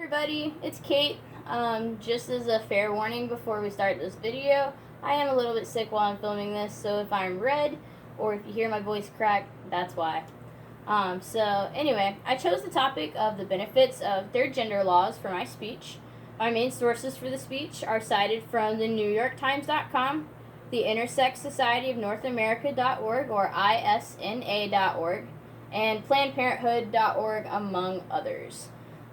Everybody, it's Kate. Just as a fair warning before we start this video, I am a little bit sick while I'm filming this, so if I'm red or if you hear my voice crack, that's why. Anyway, I chose the topic of the benefits of third gender laws for my speech. My main sources for the speech are cited from the NewYorkTimes.com, the Intersex Society of North America.org or ISNA.org, and PlannedParenthood.org, among others.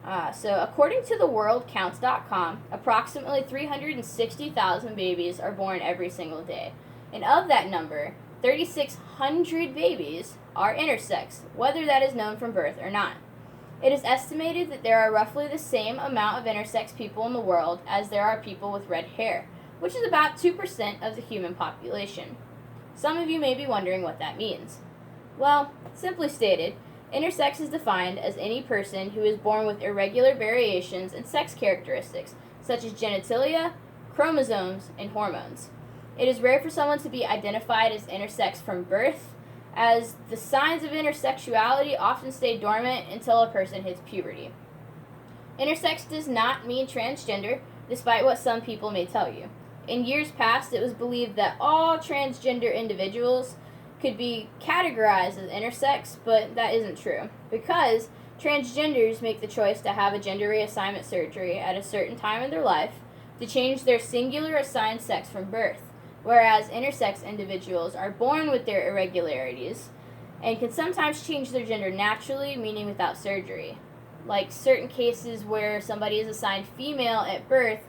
According to the WorldCounts.com, approximately 360,000 babies are born every single day. And of that number, 3,600 babies are intersex, whether that is known from birth or not. It is estimated that there are roughly the same amount of intersex people in the world as there are people with red hair, which is about 2% of the human population. Some of you may be wondering what that means. Well, simply stated, intersex is defined as any person who is born with irregular variations in sex characteristics, such as genitalia, chromosomes, and hormones. It is rare for someone to be identified as intersex from birth, as the signs of intersexuality often stay dormant until a person hits puberty. Intersex does not mean transgender, despite what some people may tell you. In years past, it was believed that all transgender individuals could be categorized as intersex, but that isn't true, because transgenders make the choice to have a gender reassignment surgery at a certain time in their life to change their singular assigned sex from birth, whereas intersex individuals are born with their irregularities and can sometimes change their gender naturally, meaning without surgery. Like certain cases where somebody is assigned female at birth,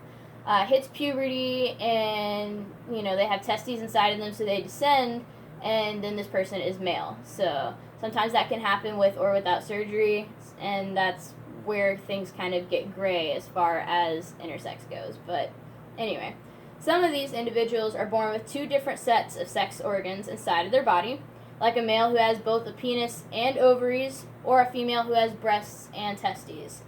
hits puberty, and they have testes inside of them, so they descend, and then this person is male. So sometimes that can happen with or without surgery, and that's where things kind of get gray as far as intersex goes. But anyway, some of these individuals are born with two different sets of sex organs inside of their body, like a male who has both a penis and ovaries, or a female who has breasts and testes.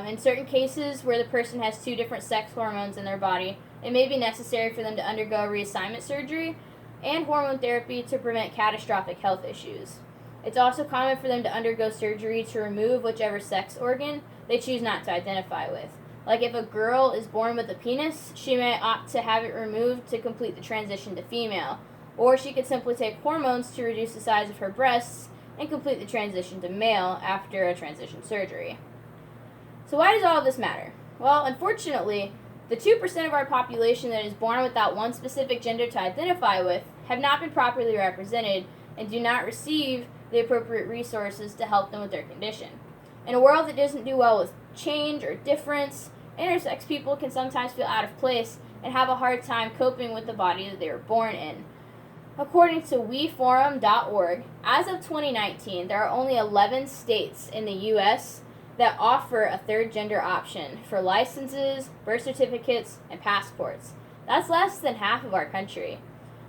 In certain cases where the person has two different sex hormones in their body, it may be necessary for them to undergo reassignment surgery and hormone therapy to prevent catastrophic health issues. It's also common for them to undergo surgery to remove whichever sex organ they choose not to identify with. Like if a girl is born with a penis, she may opt to have it removed to complete the transition to female, or she could simply take hormones to reduce the size of her breasts and complete the transition to male after a transition surgery. So why does all of this matter? Well, unfortunately, the 2% of our population that is born without one specific gender to identify with have not been properly represented and do not receive the appropriate resources to help them with their condition. In a world that doesn't do well with change or difference, intersex people can sometimes feel out of place and have a hard time coping with the body that they were born in. According to WeForum.org, as of 2019, there are only 11 states in the U.S. that offer a third gender option for licenses, birth certificates, and passports. That's less than half of our country.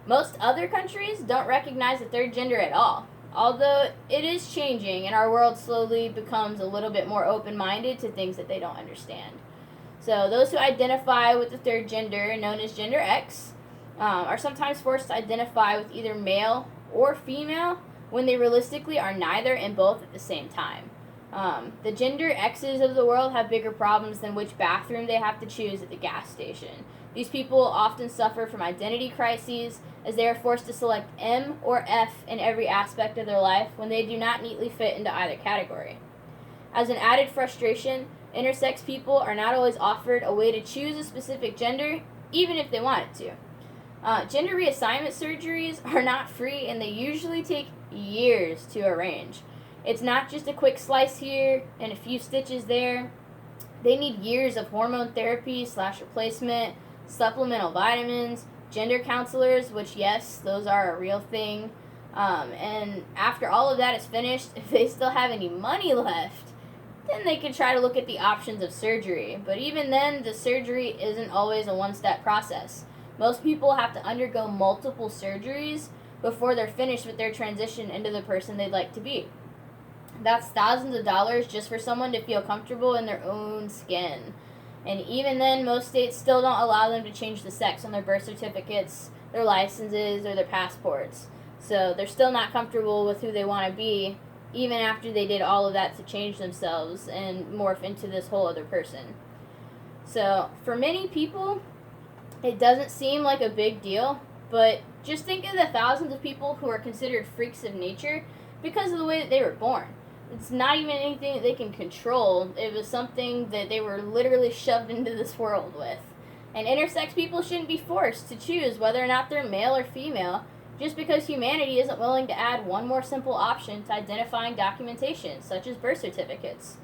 Most other countries don't recognize the third gender at all, although it is changing and our world slowly becomes a little bit more open-minded to things that they don't understand. So those who identify with the third gender, known as Gender X, are sometimes forced to identify with either male or female when they realistically are neither and both at the same time. The Gender X's of the world have bigger problems than which bathroom they have to choose at the gas station. These people often suffer from identity crises as they are forced to select M or F in every aspect of their life when they do not neatly fit into either category. As an added frustration, intersex people are not always offered a way to choose a specific gender, even if they wanted to. Gender reassignment surgeries are not free, and they usually take years to arrange. It's not just a quick slice here and a few stitches there. They need years of hormone therapy / replacement, supplemental vitamins, gender counselors, which yes, those are a real thing. And after all of that is finished, if they still have any money left, then they can try to look at the options of surgery. But even then, the surgery isn't always a one-step process. Most people have to undergo multiple surgeries before they're finished with their transition into the person they'd like to be. That's thousands of dollars just for someone to feel comfortable in their own skin. And even then, most states still don't allow them to change the sex on their birth certificates, their licenses, or their passports. So they're still not comfortable with who they want to be even after they did all of that to change themselves and morph into this whole other person. So, for many people, it doesn't seem like a big deal, but just think of the thousands of people who are considered freaks of nature because of the way that they were born. It's not even anything that they can control. It was something that they were literally shoved into this world with. And intersex people shouldn't be forced to choose whether or not they're male or female just because humanity isn't willing to add one more simple option to identifying documentation, such as birth certificates.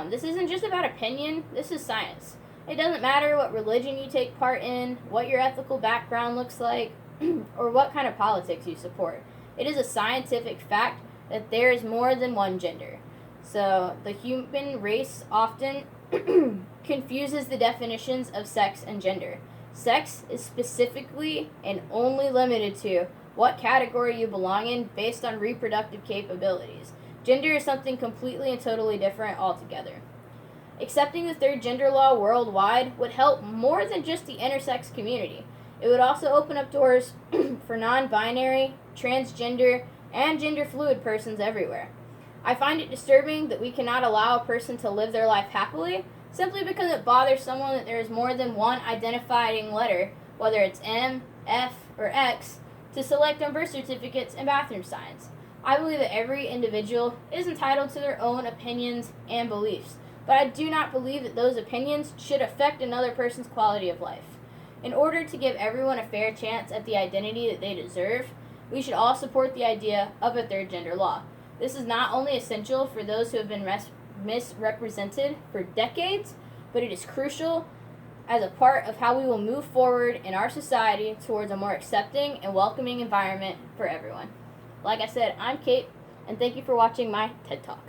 This isn't just about opinion, this is science. It doesn't matter what religion you take part in, what your ethical background looks like, or what kind of politics you support. It is a scientific fact that there is more than one gender. So, the human race often confuses the definitions of sex and gender. Sex is specifically and only limited to what category you belong in based on reproductive capabilities. Gender is something completely and totally different altogether. Accepting the third gender law worldwide would help more than just the intersex community. It would also open up doors for non-binary, transgender, and gender fluid persons everywhere. I find it disturbing that we cannot allow a person to live their life happily simply because it bothers someone that there is more than one identifying letter, whether it's M, F, or X, to select on birth certificates and bathroom signs. I believe that every individual is entitled to their own opinions and beliefs, but I do not believe that those opinions should affect another person's quality of life. In order to give everyone a fair chance at the identity that they deserve, we should all support the idea of a third gender law. This is not only essential for those who have been misrepresented for decades, but it is crucial as a part of how we will move forward in our society towards a more accepting and welcoming environment for everyone. Like I said, I'm Kate, and thank you for watching my TED Talk.